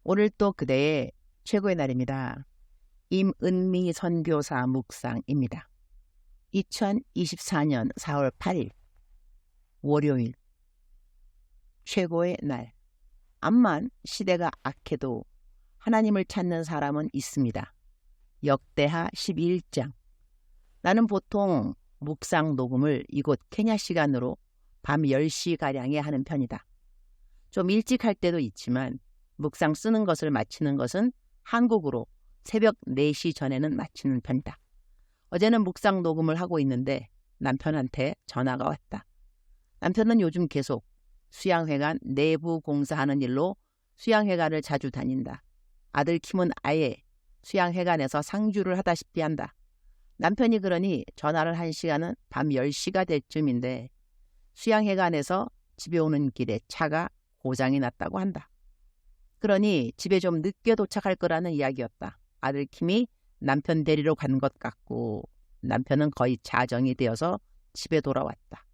오늘 또 그대의 최고의 날입니다. 임은미 선교사 묵상입니다. 2024년 4월 8일 월요일 최고의 날. 암만 시대가 악해도 하나님을 찾는 사람은 있습니다. 역대하 11장. 나는 보통 묵상 녹음을 이곳 케냐 시간으로 밤 10시가량에 하는 편이다. 좀 일찍 할 때도 있지만 묵상 쓰는 것을 마치는 것은 한국으로 새벽 4시 전에는 마치는 편이다. 어제는 묵상 녹음을 하고 있는데 남편한테 전화가 왔다. 남편은 요즘 계속 수양회관 내부 공사하는 일로 수양회관을 자주 다닌다. 아들 킴은 아예 수양회관에서 상주를 하다시피 한다. 남편이 그러니 전화를 한 시간은 밤 10시가 될 쯤인데 수양회관에서 집에 오는 길에 차가 고장이 났다고 한다. 그러니 집에 좀 늦게 도착할 거라는 이야기였다. 아들 킴이 남편 데리러 간 것 같고 남편은 거의 자정이 되어서 집에 돌아왔다.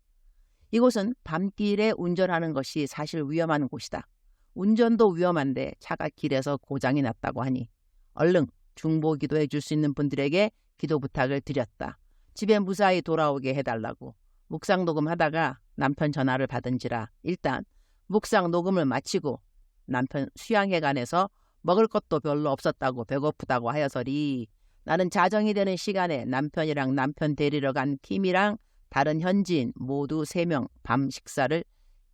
이곳은 밤길에 운전하는 것이 사실 위험한 곳이다. 운전도 위험한데 차가 길에서 고장이 났다고 하니 얼른 중보기도해 줄 수 있는 분들에게 기도 부탁을 드렸다. 집에 무사히 돌아오게 해달라고. 묵상 녹음하다가 남편 전화를 받은지라 일단 묵상 녹음을 마치고 남편 수양회관에서 먹을 것도 별로 없었다고 배고프다고 하여서리 나는 자정이 되는 시간에 남편이랑 남편 데리러 간 킴이랑 다른 현지인 모두 3명 밤 식사를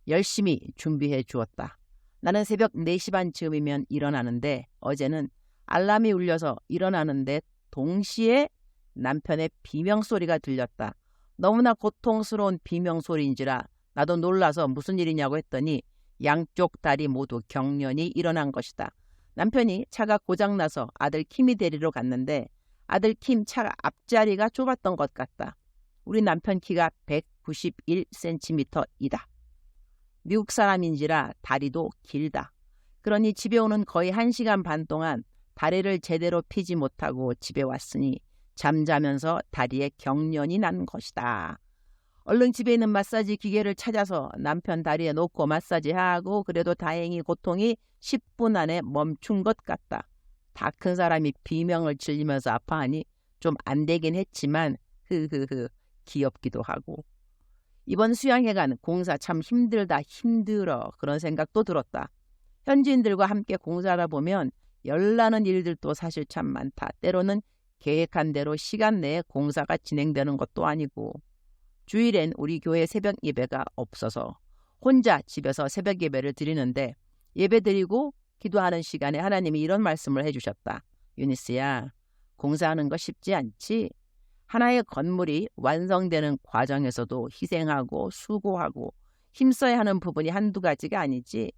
열심히 준비해 주었다. 나는 새벽 4시 반쯤이면 일어나는데 어제는 알람이 울려서 일어나는데 동시에 남편의 비명소리가 들렸다. 너무나 고통스러운 비명소리인지라 나도 놀라서 무슨 일이냐고 했더니 양쪽 다리 모두 경련이 일어난 것이다. 남편이 차가 고장나서 아들 킴이 데리러 갔는데 아들 킴 차 앞자리가 좁았던 것 같다. 우리 남편 키가 191cm이다. 미국 사람인지라 다리도 길다. 그러니 집에 오는 거의 1시간 반 동안 다리를 제대로 피지 못하고 집에 왔으니 잠자면서 다리에 경련이 난 것이다. 얼른 집에 있는 마사지 기계를 찾아서 남편 다리에 놓고 마사지하고 그래도 다행히 고통이 10분 안에 멈춘 것 같다. 다 큰 사람이 비명을 질리면서 아파하니 좀 안 되긴 했지만 귀엽기도 하고. 이번 수양회관 공사 참 힘들어 그런 생각도 들었다. 현지인들과 함께 공사하다 보면 열나는 일들도 사실 참 많다. 때로는 계획한 대로 시간 내에 공사가 진행되는 것도 아니고 주일엔 우리 교회 새벽 예배가 없어서 혼자 집에서 새벽 예배를 드리는데 예배 드리고 기도하는 시간에 하나님이 이런 말씀을 해주셨다. 유니스야, 공사하는 거 쉽지 않지? 하나의 건물이 완성되는 과정에서도 희생하고 수고하고 힘써야 하는 부분이 한두 가지가 아니지.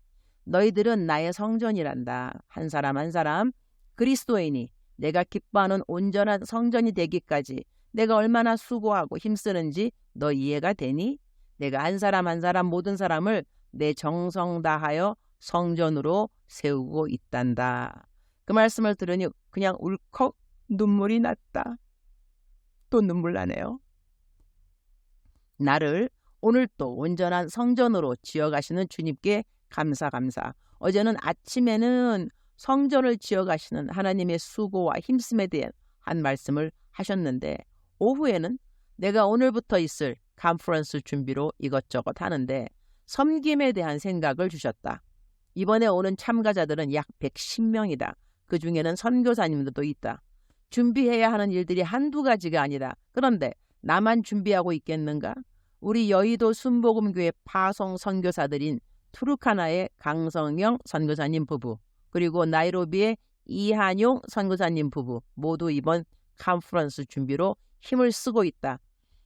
너희들은 나의 성전이란다. 한 사람 한 사람 그리스도인이 내가 기뻐하는 온전한 성전이 되기까지 내가 얼마나 수고하고 힘쓰는지 너 이해가 되니? 내가 한 사람 한 사람 모든 사람을 내 정성 다하여 성전으로 세우고 있단다. 그 말씀을 들으니 그냥 울컥 눈물이 났다. 또 눈물 나네요. 나를 오늘 또 온전한 성전으로 지어가시는 주님께 감사. 어제는 아침에는 성전을 지어가시는 하나님의 수고와 힘씀에 대한 한 말씀을 하셨는데 오후에는 내가 오늘부터 있을 컨퍼런스 준비로 이것저것 하는데 섬김에 대한 생각을 주셨다. 이번에 오는 참가자들은 약 110명이다. 그 중에는 선교사님들도 있다. 준비해야 하는 일들이 한두 가지가 아니다. 그런데 나만 준비하고 있겠는가? 우리 여의도 순복음교회 파송 선교사들인 투르카나의 강성영 선교사님 부부 그리고 나이로비의 이한용 선교사님 부부 모두 이번 컨퍼런스 준비로 힘을 쓰고 있다.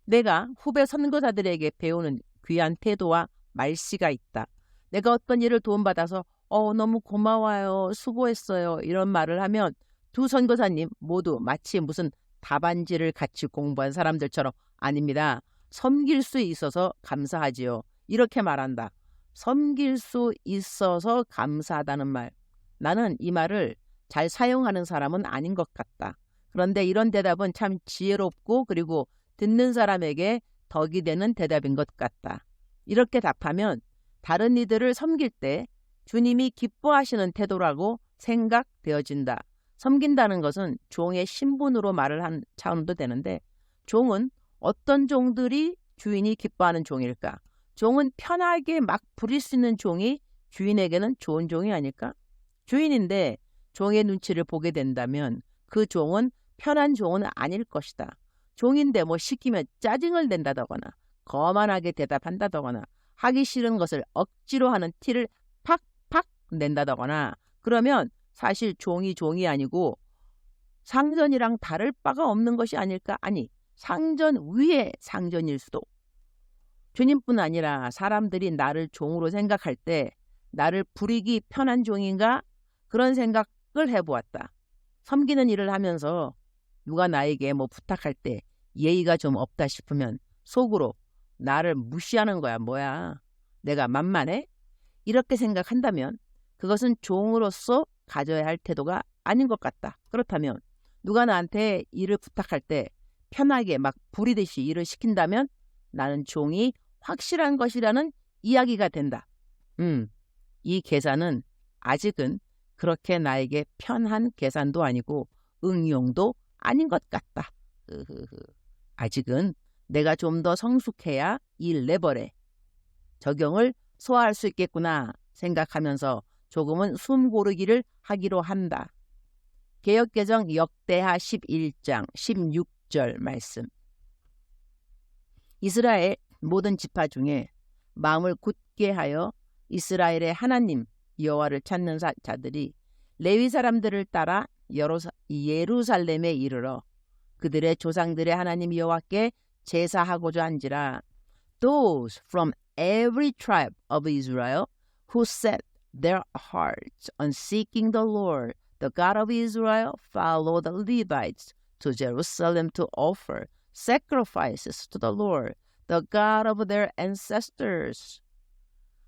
내가 후배 선교사들에게 배우는 귀한 태도와 말씨가 있다. 내가 어떤 일을 도움받아서 너무 고마워요, 수고했어요 이런 말을 하면 두 선교사님 모두 마치 무슨 답안지를 같이 공부한 사람들처럼 아닙니다. 섬길 수 있어서 감사하지요. 이렇게 말한다. 섬길 수 있어서 감사하다는 말. 나는 이 말을 잘 사용하는 사람은 아닌 것 같다. 그런데 이런 대답은 참 지혜롭고 그리고 듣는 사람에게 덕이 되는 대답인 것 같다. 이렇게 답하면 다른 이들을 섬길 때 주님이 기뻐하시는 태도라고 생각되어진다. 섬긴다는 것은 종의 신분으로 말을 한 차원도 되는데, 종은 어떤 종들이 주인이 기뻐하는 종일까? 종은 편하게 막 부릴 수 있는 종이 주인에게는 좋은 종이 아닐까? 주인인데 종의 눈치를 보게 된다면 그 종은 편한 종은 아닐 것이다. 종인데 뭐 시키면 짜증을 낸다거나 거만하게 대답한다거나 하기 싫은 것을 억지로 하는 티를 팍팍 낸다거나 그러면 사실 종이 아니고 상전이랑 다를 바가 없는 것이 아닐까? 아니, 상전 위에 상전일 수도. 주님뿐 아니라 사람들이 나를 종으로 생각할 때 나를 부리기 편한 종인가? 그런 생각을 해보았다. 섬기는 일을 하면서 누가 나에게 뭐 부탁할 때 예의가 좀 없다 싶으면 속으로 나를 무시하는 거야. 뭐야? 내가 만만해? 이렇게 생각한다면 그것은 종으로서 가져야 할 태도가 아닌 것 같다. 그렇다면 누가 나한테 일을 부탁할 때 편하게 막 부리듯이 일을 시킨다면 나는 종이 확실한 것이라는 이야기가 된다. 이 계산은 아직은 그렇게 나에게 편한 계산도 아니고 응용도 아닌 것 같다. 아직은 내가 좀 더 성숙해야 이 레벨에 적용을 소화할 수 있겠구나 생각하면서 조금은 숨 고르기를 하기로 한다. 개역개정 역대하 11장 16절 말씀. 이스라엘 모든 지파 중에 마음을 굳게 하여 이스라엘의 하나님 여호와를 찾는 자들이 레위 사람들을 따라 예루살렘에 이르러 그들의 조상들의 하나님 여호와께 제사하고자 한지라. Those from every tribe of Israel who set their hearts on seeking the Lord, the God of Israel, followed the Levites to Jerusalem to offer sacrifices to the Lord, the God of their ancestors.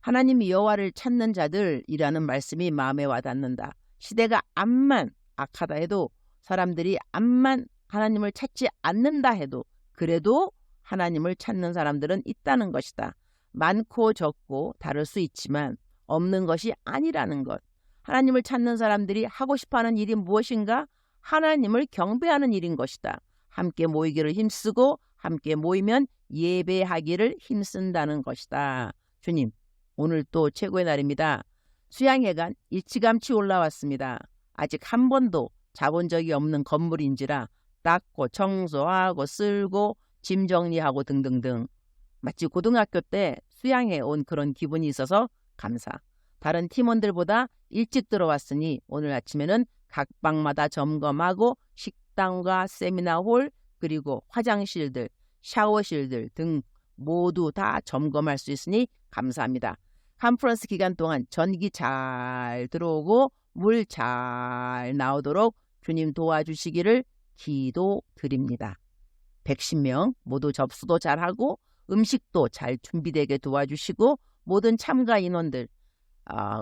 하나님 여호와를 찾는 자들이라는 말씀이 마음에 와닿는다. 시대가 암만 악하다 해도 사람들이 암만 하나님을 찾지 않는다 해도 그래도 하나님을 찾는 사람들은 있다는 것이다. 많고 적고 다를 수 있지만 없는 것이 아니라는 것. 하나님을 찾는 사람들이 하고 싶어하는 일이 무엇인가? 하나님을 경배하는 일인 것이다. 함께 모이기를 힘쓰고 함께 모이면 예배하기를 힘쓴다는 것이다. 주님, 오늘 또 최고의 날입니다. 수양회관 일찌감치 올라왔습니다. 아직 한 번도 자본 적이 없는 건물인지라 닦고 청소하고 쓸고 짐 정리하고 등등등. 마치 고등학교 때 수양회 온 그런 기분이 있어서 감사. 다른 팀원들보다 일찍 들어왔으니 오늘 아침에는 각 방마다 점검하고 식당과 세미나홀 그리고 화장실들, 샤워실들 등 모두 다 점검할 수 있으니 감사합니다. 컨퍼런스 기간 동안 전기 잘 들어오고 물 잘 나오도록 주님 도와주시기를 기도드립니다. 110명 모두 접수도 잘하고 음식도 잘 준비되게 도와주시고 모든 참가 인원들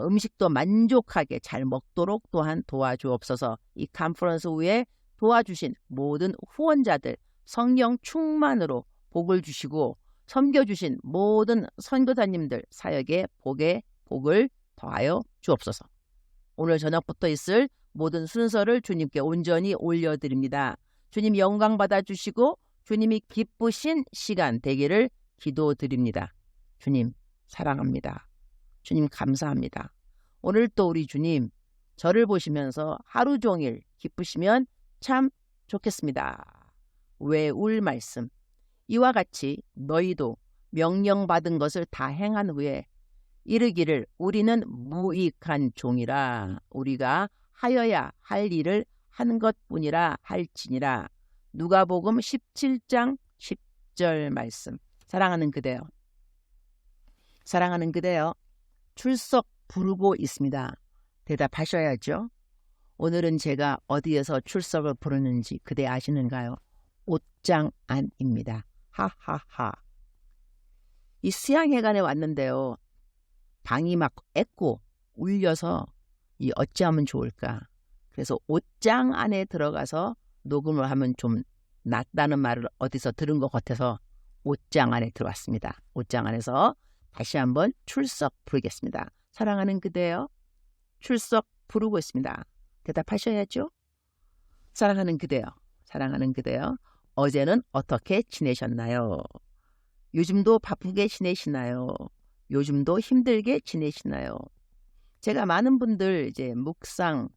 음식도 만족하게 잘 먹도록 또한 도와주옵소서. 이 컨퍼런스 후에 도와주신 모든 후원자들 성령 충만으로 복을 주시고 섬겨주신 모든 선교사님들 사역에 복을 더하여 주옵소서. 오늘 저녁부터 있을 모든 순서를 주님께 온전히 올려드립니다. 주님 영광 받아주시고 주님이 기쁘신 시간 되기를 기도드립니다. 주님 사랑합니다. 주님 감사합니다. 오늘 또 우리 주님 저를 보시면서 하루 종일 기쁘시면 참 좋겠습니다. 외울 말씀. 이와 같이 너희도 명령받은 것을 다 행한 후에 이르기를 우리는 무익한 종이라 우리가 하여야 할 일을 한 것뿐이라 할지니라. 누가복음 17장 10절 말씀. 사랑하는 그대여. 사랑하는 그대여. 출석 부르고 있습니다. 대답하셔야죠. 오늘은 제가 어디에서 출석을 부르는지 그대 아시는가요? 옷장 안입니다. 하하하. 이 수양회관에 왔는데요. 방이 막 애고 울려서 이 어찌하면 좋을까. 그래서 옷장 안에 들어가서 녹음을 하면 좀 낫다는 말을 어디서 들은 것 같아서 옷장 안에 들어왔습니다. 옷장 안에서 다시 한번 출석 부르겠습니다. 사랑하는 그대여. 출석 부르고 있습니다. 대답하셔야죠. 사랑하는 그대여, 사랑하는 그대여, 어제는 어떻게 지내셨나요? 요즘도 바쁘게 지내시나요? 요즘도 힘들게 지내시나요? 제가 많은 분들 이제 묵상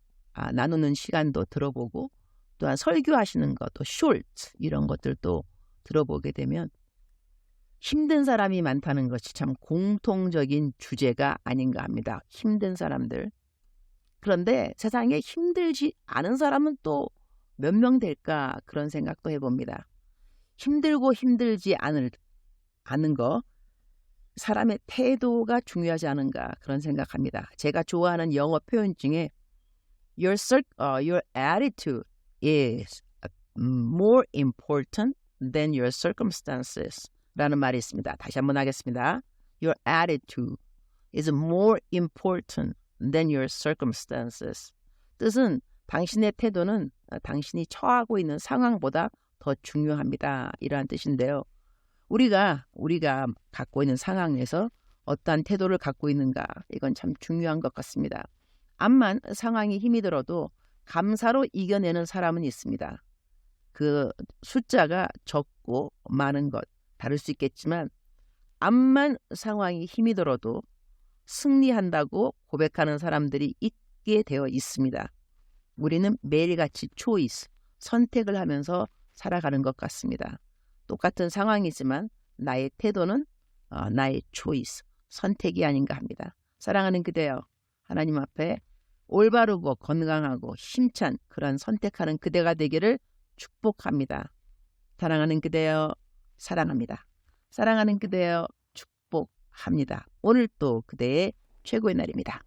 나누는 시간도 들어보고 또한 설교하시는 것, 또 숄트 이런 것들도 들어보게 되면 힘든 사람이 많다는 것이 참 공통적인 주제가 아닌가 합니다. 힘든 사람들. 그런데 세상에 힘들지 않은 사람은 또 몇 명 될까 그런 생각도 해봅니다. 힘들고 힘들지 않은 거 사람의 태도가 중요하지 않은가 그런 생각합니다. 제가 좋아하는 영어 표현 중에 your attitude is more important than your circumstances 라는 말이 있습니다. 다시 한번 하겠습니다. Your attitude is more important than your circumstances. 뜻은 당신의 태도는 당신이 처하고 있는 상황보다 더 중요합니다. 이러한 뜻인데요. 우리가 갖고 있는 상황에서 어떠한 태도를 갖고 있는가 이건 참 중요한 것 같습니다. 암만 상황이 힘이 들어도 감사로 이겨내는 사람은 있습니다. 그 숫자가 적고 많은 것 다를 수 있겠지만 암만 상황이 힘이 들어도 승리한다고 고백하는 사람들이 있게 되어 있습니다. 우리는 매일같이 초이스, 선택을 하면서 살아가는 것 같습니다. 똑같은 상황이지만 나의 태도는 나의 초이스, 선택이 아닌가 합니다. 사랑하는 그대여, 하나님 앞에 올바르고 건강하고 힘찬 그런 선택하는 그대가 되기를 축복합니다. 사랑하는 그대여, 사랑합니다. 사랑하는 그대여, 축복합니다. 오늘 또 그대의 최고의 날입니다.